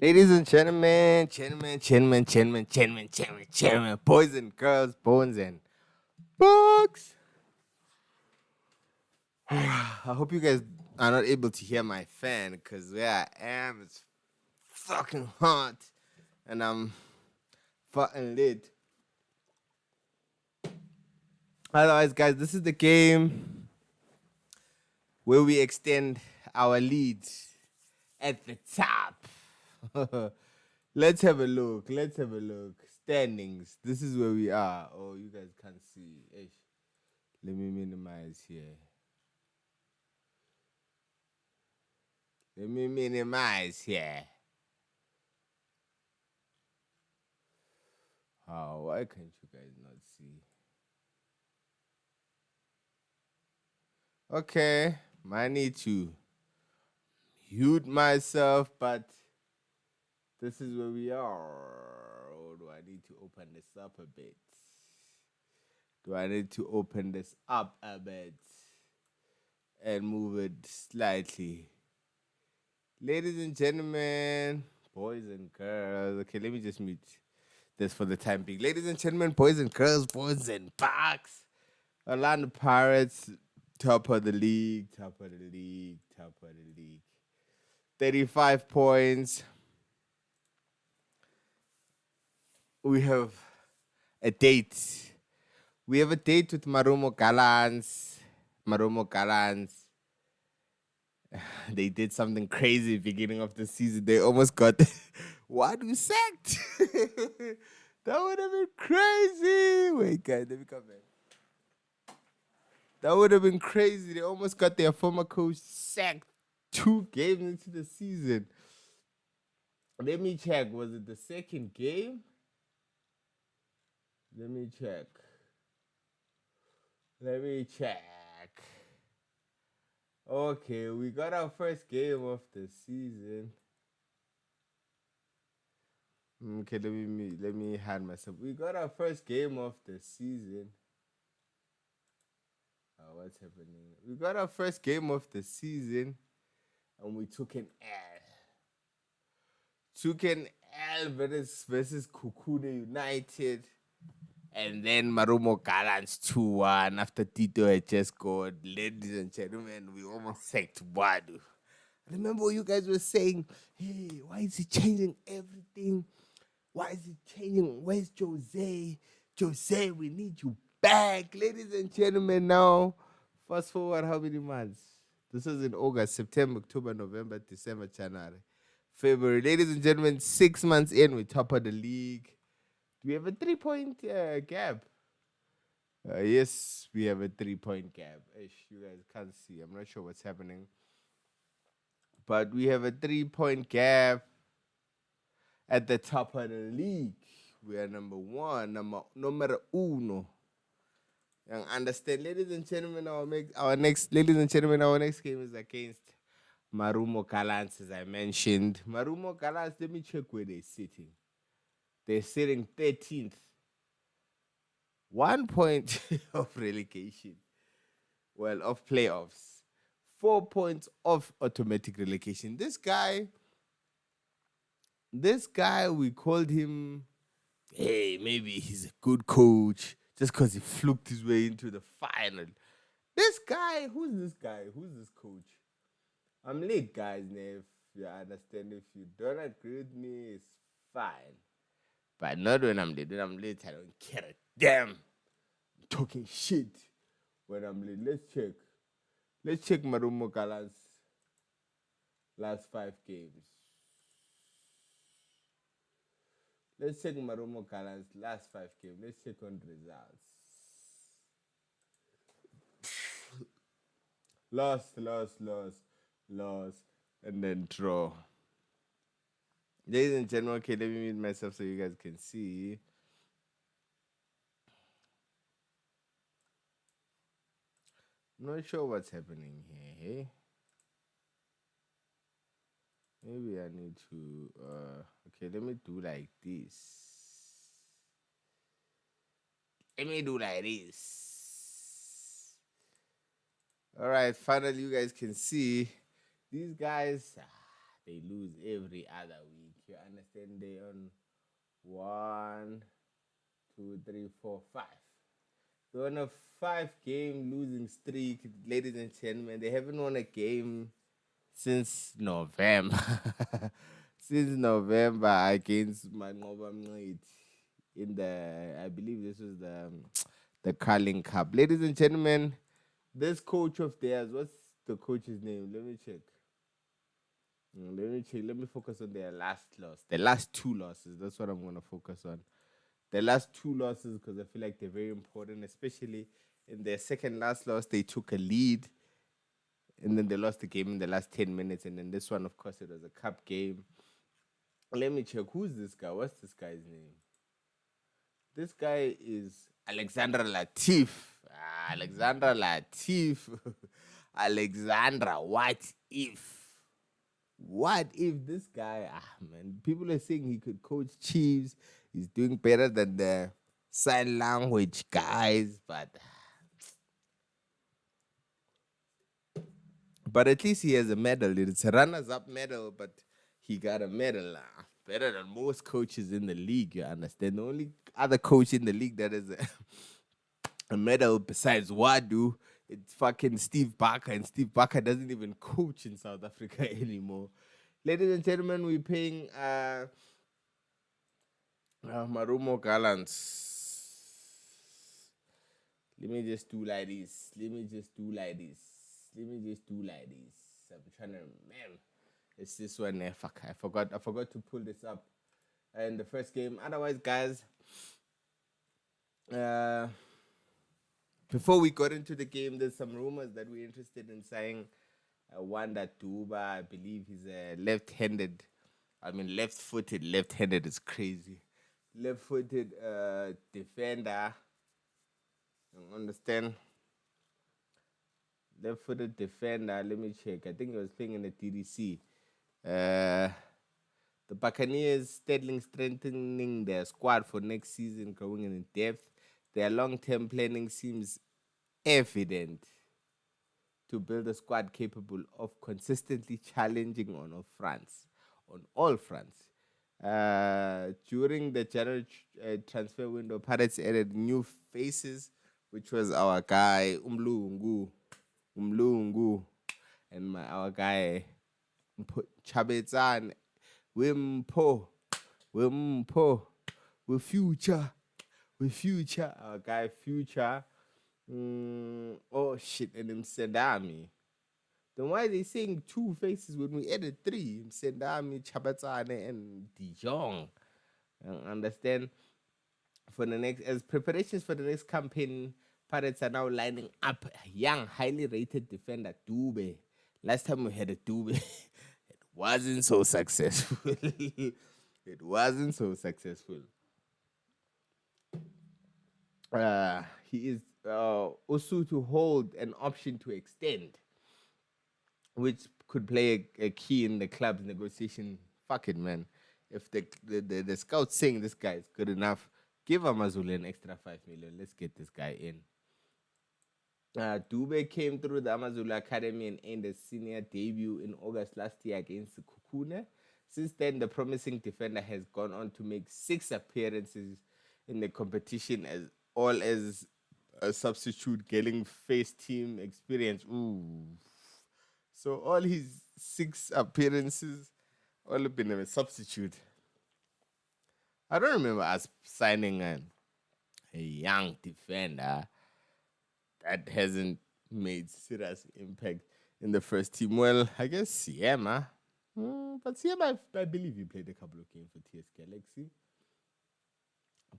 Ladies and gentlemen, boys and girls, bones and books. I hope you guys are not able to hear my fan because where I am it's fucking hot and I'm fucking lit. Otherwise, guys, this is the game where we extend our lead at the top. Let's have a look. Let's have a look. Standings. This is where we are. Oh, you guys can't see. Ish. Let me minimize here. Let me minimize here. Oh, why can't you guys not see? Okay, I need to mute myself, but this is where we are. Or do I need to open this up a bit? Do I need to open this up a bit and move it slightly? Ladies and gentlemen, boys and girls. Okay, let me just mute this for the time being. Ladies and gentlemen, boys and girls, boys and bucks. Orlando Pirates, top of the league, top of the league, top of the league. 35 points. We have a date. We have a date with Marumo Gallants. Marumo Gallants. They did something crazy beginning of the season. They almost got Wadu sacked. That would have been crazy. Wait, guys, let me come back. That would have been crazy. They almost got their former coach sacked 2 games into the season. Let me check. Was it the second game? Let me check. Let me check. Okay, we got our first game of the season. Okay, let me hide myself. We got our first game of the season. Oh, what's happening? We got our first game of the season, and we took an L. Took an L versus Kukune United. And then Marumo Gallants 2-1 after Tito had just scored. Ladies and gentlemen, we almost sacked Wadu. I remember you guys were saying, hey, why is he changing everything? Why is he changing? Where's Jose? Jose, we need you back. Ladies and gentlemen, now, fast forward how many months? This is in August, September, October, November, December, January, February. Ladies and gentlemen, 6 months in, we top of the league. Do we have a 3-point gap? Yes, we have a 3-point gap. Ish, you guys can't see. I'm not sure what's happening. But we have a 3-point gap at the top of the league. We are number one, numero uno. And understand, ladies and gentlemen, our next game is against Marumo Gallants, as I mentioned. Marumo Gallants, let me check where they're sitting. They're sitting 13th. 1 point of relegation. Well, of playoffs. 4 points of automatic relegation. This guy, we called him, hey, maybe he's a good coach just because he fluked his way into the final. This guy, who's this guy? Who's this coach? I'm late, guys. If you understand, if you don't agree with me, it's fine. But not when I'm late. When I'm late, I don't care a damn. I'm talking shit when I'm late. Let's check Marumo Gallants' last 5 games. Let's check Marumo Gallants' last 5 games. Let's check on results. Loss, and then draw. Ladies and gentlemen, okay, let me mute myself so you guys can see. I'm not sure what's happening here, hey? Maybe I need to, okay, let me do like this. All right, finally you guys can see. These guys, they lose every other week. You understand? They on 1, 2, 3, 4, 5. They're on a 5-game losing streak, ladies and gentlemen. They haven't won a game since November. Since November against Mangoba Mncidi in the, I believe this was the Carling Cup. Ladies and gentlemen, this coach of theirs, what's the coach's name? Let me check. Let me focus on their last loss. The last two losses. That's what I'm gonna focus on. The last two losses, because I feel like they're very important, especially in their second last loss, they took a lead and then they lost the game in the last 10 minutes. And then this one, of course, it was a cup game. Let me check. Who's this guy? What's this guy's name? This guy is Alexandra Latif. Alexandra Latif. Alexandra, what if? What if this guy, man, people are saying he could coach Chiefs. He's doing better than the sign language guys, but at least he has a medal. It's a runners-up medal, but he got a medal. Better than most coaches in the league, you understand? The only other coach in the league that has a medal besides Wadu, it's fucking Steve Barker, and Steve Barker doesn't even coach in South Africa anymore. Ladies and gentlemen, we're paying Marumo Gallants. Let me just do like this. I'm trying to remember. It's this one there. Fuck, I forgot to pull this up in the first game. Otherwise, guys, before we got into the game, there's some rumors that we're interested in signing Wanda Duba. I believe he's a left-handed. I mean, left-footed. Left-handed is crazy. Left-footed defender. You understand? Left-footed defender. Let me check. I think he was playing in the DDC. The Buccaneers steadily strengthening their squad for next season, growing in depth. Their long-term planning seems evident to build a squad capable of consistently challenging on all fronts. During the January transfer window, Pirates added new faces, which was our guy Umlungu, and our guy Chabetsan, Wimpo, with Future, our guy Future. Oh shit, and Msendami. Then why are they saying two faces when we added three? Msendami, Chabatsane, and De Jong. Understand? For the next, as preparations for the next campaign, Pirates are now lining up a young, highly rated defender, Dube. Last time we had a Dube, it wasn't so successful. He is also to hold an option to extend, which could play a key in the club's negotiation. Fuck it, man. If the scouts saying this guy is good enough, give Amazulu an extra 5 million. Let's get this guy in. Dube came through the Amazulu Academy and earned a senior debut in August last year against Kukune. Since then, the promising defender has gone on to make 6 appearances in the competition, as a substitute, getting face team experience. Ooh. So all his 6 appearances, all have been a substitute. I don't remember us signing a young defender that hasn't made serious impact in the first team. Well, I guess Siema. But Siema, I believe he played a couple of games for TS Galaxy.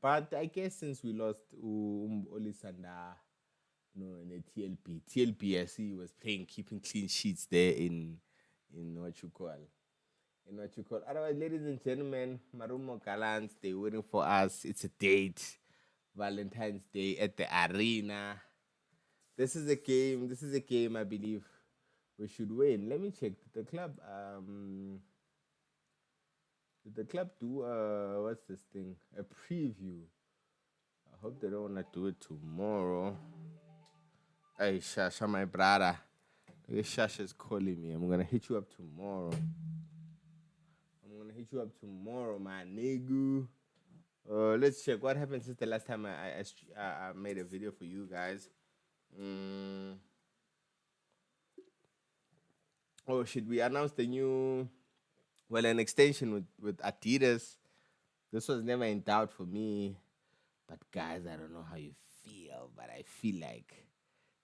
But I guess since we lost Olisanda, in the TLP, I see he was playing, keeping clean sheets there in what you call. Otherwise, ladies and gentlemen, Marumo Gallants, they're waiting for us. It's a date, Valentine's Day at the arena. This is a game I believe we should win. Let me check. Did the club do what's this thing? A preview. I hope they don't want to do it tomorrow. Hey, Shasha, my brother. Shasha's calling me. I'm gonna hit you up tomorrow. hit you up tomorrow, my nigga. Let's check what happened since the last time I made a video for you guys. Mm. Oh shit, we announced the new, well, an extension with Adidas. This was never in doubt for me. But guys, I don't know how you feel, but I feel like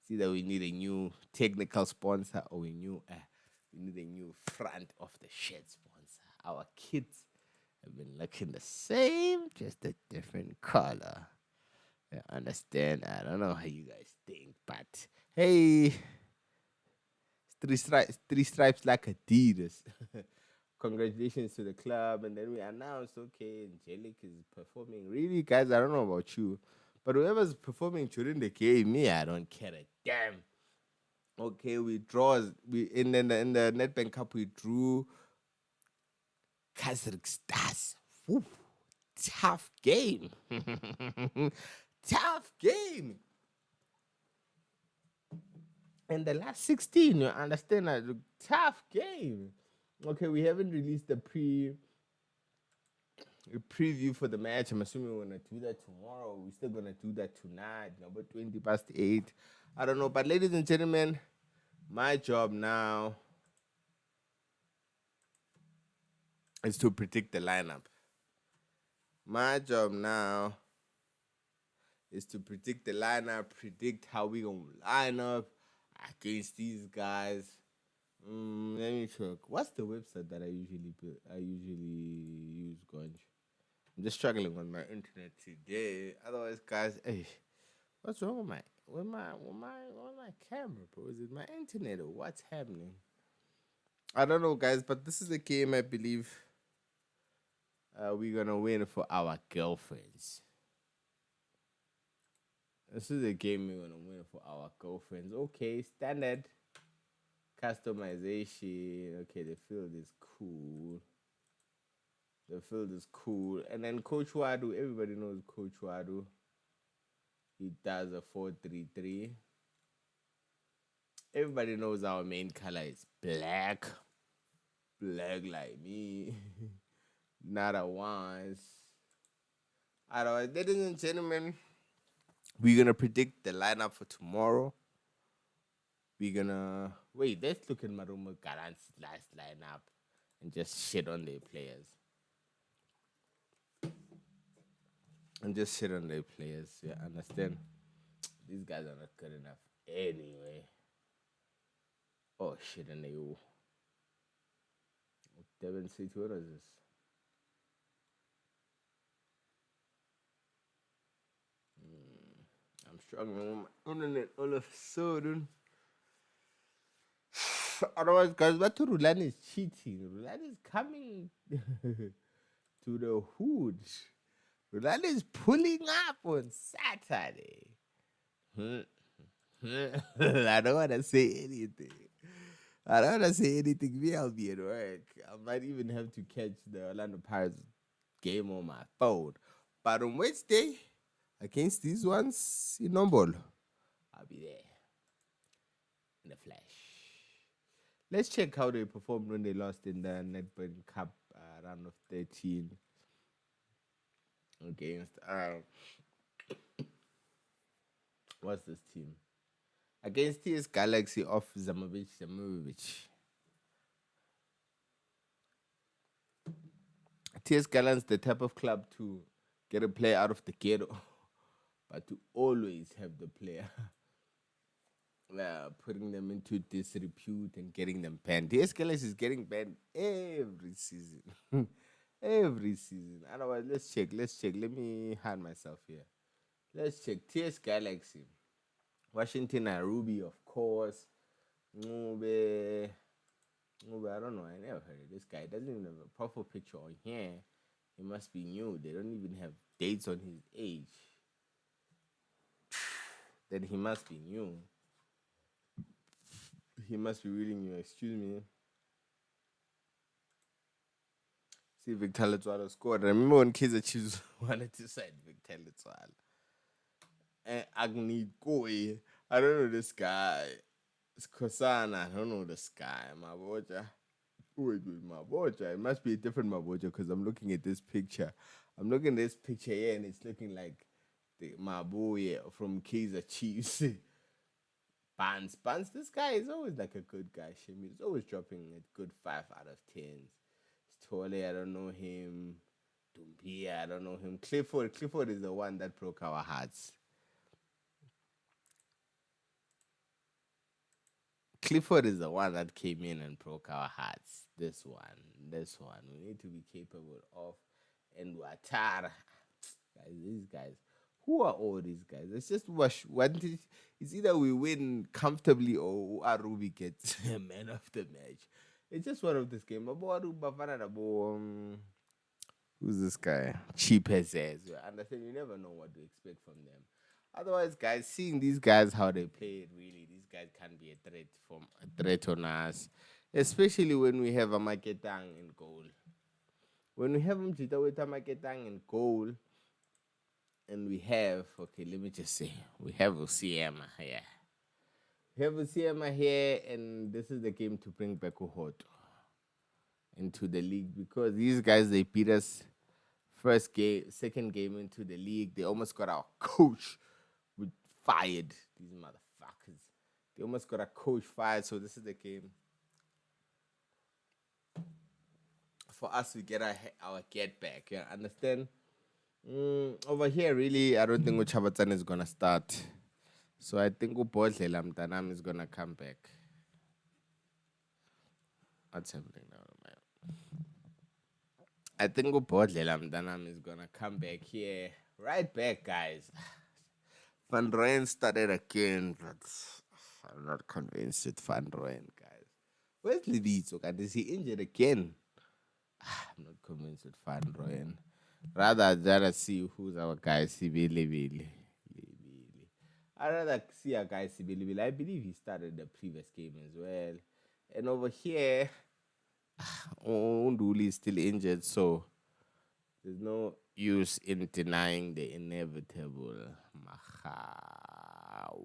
it's either we need a new technical sponsor or we need a new front of the shirt sponsor. Our kits have been looking the same, just a different color. I understand. I don't know how you guys think, but hey, three stripes like Adidas. Congratulations to the club. And then we announced, okay, Angelic is performing. Really, guys, I don't know about you, but whoever's performing during the game, me, I don't care a damn. Okay, we draws. We in the Nedbank Cup we drew Kaiser Stars. Woo, tough game. Tough game. And the last 16, you understand that tough game. Okay, we haven't released the preview for the match. I'm assuming we're gonna do that tomorrow. We're still gonna do that tonight, number 20 past 8. I don't know. But ladies and gentlemen, my job now is to predict the lineup. My job now is to predict the lineup, predict how we gonna line up against these guys. Let me check. What's the website that I usually use, Gonj? I'm just struggling on my internet today. Otherwise, guys, hey, what's wrong with my camera, bro? Is it my internet or what's happening? I don't know, guys, but this is a game I believe we're gonna win for our girlfriends. This is a game we're gonna win for our girlfriends. Okay, standard customization. Okay, the field is cool. The field is cool. And then Coach Wadu, everybody knows Coach Wadu. He does a 4-3-3. Everybody knows our main color is black. Black like me. Not a once. Alright, ladies and gentlemen, we're gonna predict the lineup for tomorrow. We're gonna wait, let's look at Marumo Garant's last lineup and just shit on their players. Yeah, understand? These guys are not good enough anyway. Oh shit, and they Devin City, what is this? I'm struggling with my internet all of a sudden. Otherwise, guys, but Rulani is cheating. Rulani is coming to the hood. Rulani is pulling up on Saturday. I don't want to say anything. Me, I'll be at work. I might even have to catch the Orlando Pirates game on my phone. But on Wednesday, against these ones in Nombolo, I'll be there in the flesh. Let's check how they performed when they lost in the Nedbank Cup round of 13 against what's this team? Against TS Galaxy of Zamovic. TS Galaxy is the type of club to get a player out of the ghetto, but to always have the player putting them into disrepute and getting them banned. TS Galaxy is getting banned every season. Every season. Otherwise, let's check. Let me hide myself here. Let's check. TS Galaxy. Washington Ruby, of course. Ngube, I don't know. I never heard of this guy. Doesn't even have a profile picture on here. He must be new. They don't even have dates on his age. Then he must be new. He must be really new. Excuse me. See, Victor Letwala scored. I remember when Kaizer Chiefs wanted to sign Victor Letwala. And Agni Koi. I don't know this guy. It's Kosana. I don't know this guy. My boy. Wait, Maboja. It must be a different Maboja because I'm looking at this picture. I'm looking at this picture here and it's looking like the Maboya from Kaiser Chiefs. Buns. This guy is always like a good guy. Shimi. He's always dropping a good 5 out of 10s. Stole, I don't know him. Dumbia, I don't know him. Clifford is the one that broke our hearts. Clifford is the one that came in and broke our hearts. This one. We need to be capable of. And Watara. Guys, these guys. Who are all these guys? It's just it's either we win comfortably or Arubi gets man of the match. It's just one of this game. Who's this guy? Cheap as ass. You understand? You never know what to expect from them. Otherwise, guys, seeing these guys how they play it, really, these guys can be a threat on us, especially when we have a Maketang in goal. When we have Mjita with a Maketang in goal, and we have let me just say we have Usiema here. We have Usiema here, and this is the game to bring back Uhoto into the league because these guys they beat us first game, second game into the league. They almost got our coach fired. These motherfuckers. They almost got our coach fired. So this is the game for us to get our get back. Yeah, understand? Over here, really, I don't think Uchabatsan is gonna start. So I think Ubodlela Mtanam is gonna come back. What's happening now, man? I think Ubodlela Mtanam is gonna come back here. Right back, guys. Van Rijn started again, but I'm not convinced with Van Rijn, guys. Where's Levito? Is he injured again? I'm not convinced with Van Rijn. Rather, I'd rather see who's our guy, Sibili. I'd rather see our guy, Sibili. I believe he started the previous game as well. And over here, Unduli is still injured, so there's no use in denying the inevitable. Mahaula.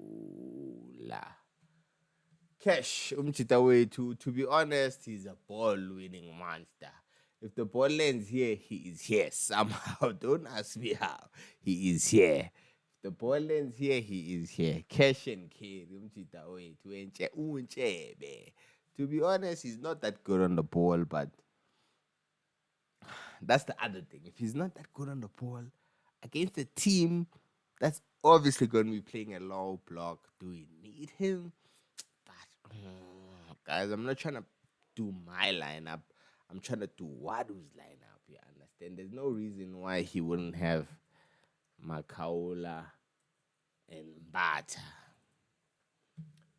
Cash, to be honest, he's a ball-winning monster. If the ball lands here, he is here somehow. Don't ask me how. He is here. If the ball lands here, he is here. Cash and carry. To be honest, he's not that good on the ball, but that's the other thing. If he's not that good on the ball against a team that's obviously going to be playing a low block, do we need him? But guys, I'm not trying to do my lineup. I'm trying to do Wadu's lineup. You understand? There's no reason why he wouldn't have Makaula and Bata.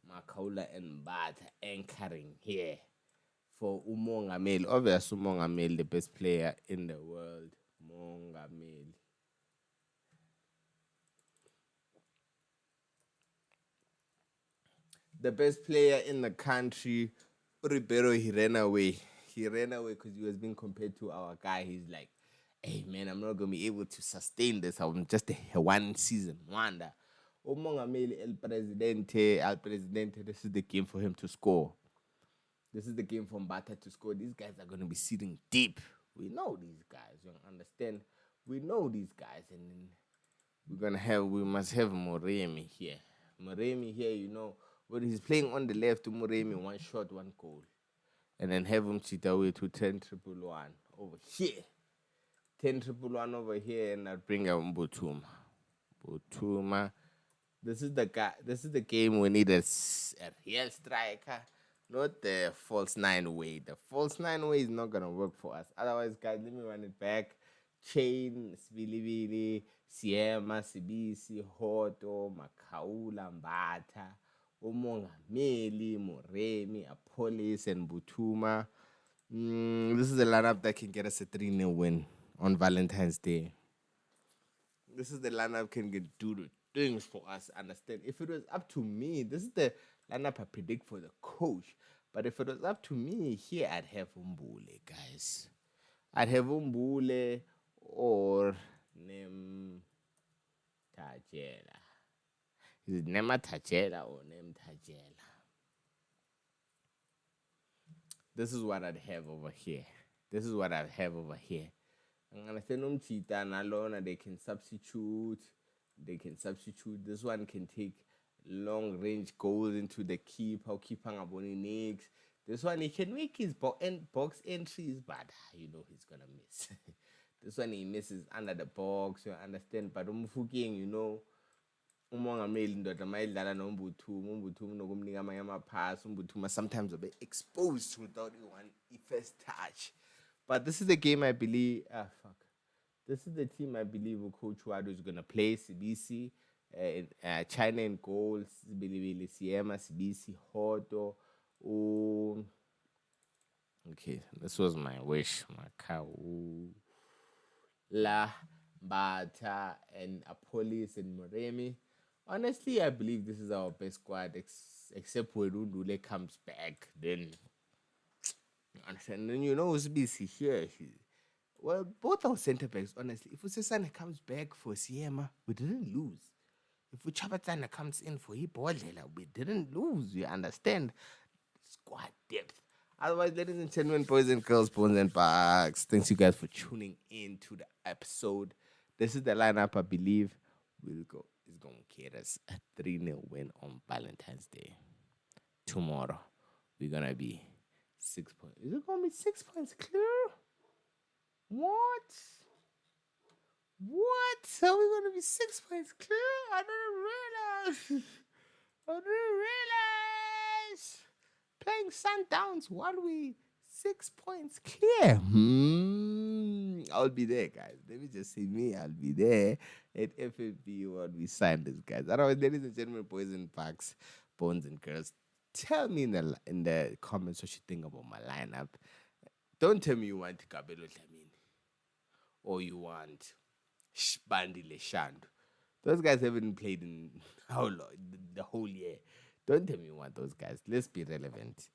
Makaula and Bata anchoring here for Umongameli. Obviously, Umongameli, the best player in the world. Mongameli. The best player in the country, Ribeiro, he ran away. He ran away because he was being compared to our guy. He's like, hey, man, I'm not going to be able to sustain this. I'm just a one-season wonder. Umongameli, El Presidente, this is the game for him to score. This is the game for Mbata to score. These guys are going to be sitting deep. We know these guys. You understand? We know these guys. And we must have Moremi here. Moremi here, when he's playing on the left, Moremi, one shot, one goal. And then have him cheat away to 10-1-1 over here. 10-1-1 over here, and I'll bring out Butuma. This is the game we need a real striker, not the false 9 way. The false 9 way is not gonna work for us. Otherwise, guys, let me run it back. Chain, Sbilibili, Siema, Sibisi, Hoto, Makaula, Mbata, Umongameli, Moremi, Apolis, and Butuma. This is a lineup that can get us a 3-0 win on Valentine's Day. This is the lineup can do the things for us. Understand? If it was up to me, this is the lineup I predict for the coach. But if it was up to me, here I'd have Umbule, guys. I'd have Umbule or Nem Tajela. Is it Nema Tajela or Nem Tajela? this is what I'd have over here. This is what I have over here. I'm gonna send them cheetah and alone. They can substitute. They can substitute. This one can take long range goals into the keeper. Keeper ngaboni next. This one he can make his box entries, but you know he's gonna miss. This one he misses under the box. You understand? But umfuking, you know. Umongameli indoda mayidlala nombuthuma umbuthuma nokumnika amanye amaphasi umbuthuma sometimes will be exposed without first touch. But this is the game I believe this is the team I believe Coach Wado is gonna play. CBC, China in goals, Bilibili Siema, CBC, Hoto. Okay, this was my wish. Macau, La Bata, and Apolis and Moremi. Honestly, I believe this is our best squad, except when Undule comes back. Then, and then you know who's busy here. Well, both our centre backs, honestly. If Usesana comes back for Siema, we didn't lose. If Uchabatana comes in for Hipodlela, we didn't lose. You understand? Squad depth. Otherwise, ladies and gentlemen, boys and girls, bones and bugs, thanks you guys for tuning in to the episode. This is the lineup I believe is going to get us a 3-0 win on Valentine's Day. Tomorrow, we're going to be 6 points. Is it going to be 6 points clear? What? Are we going to be 6 points clear? I didn't realize. Playing Sundowns while we 6 points clear. I'll be there, guys. Let me just say me. I'll be there at FFB when we sign this, guys. Otherwise, ladies and gentlemen, boys and bucks, bones and girls, tell me in the comments what you think about my lineup. Don't tell me you want Kabelo Dlamini or you want Bandile Shandu. Those guys haven't played in how long? The whole year. Don't tell me you want those guys. Let's be relevant.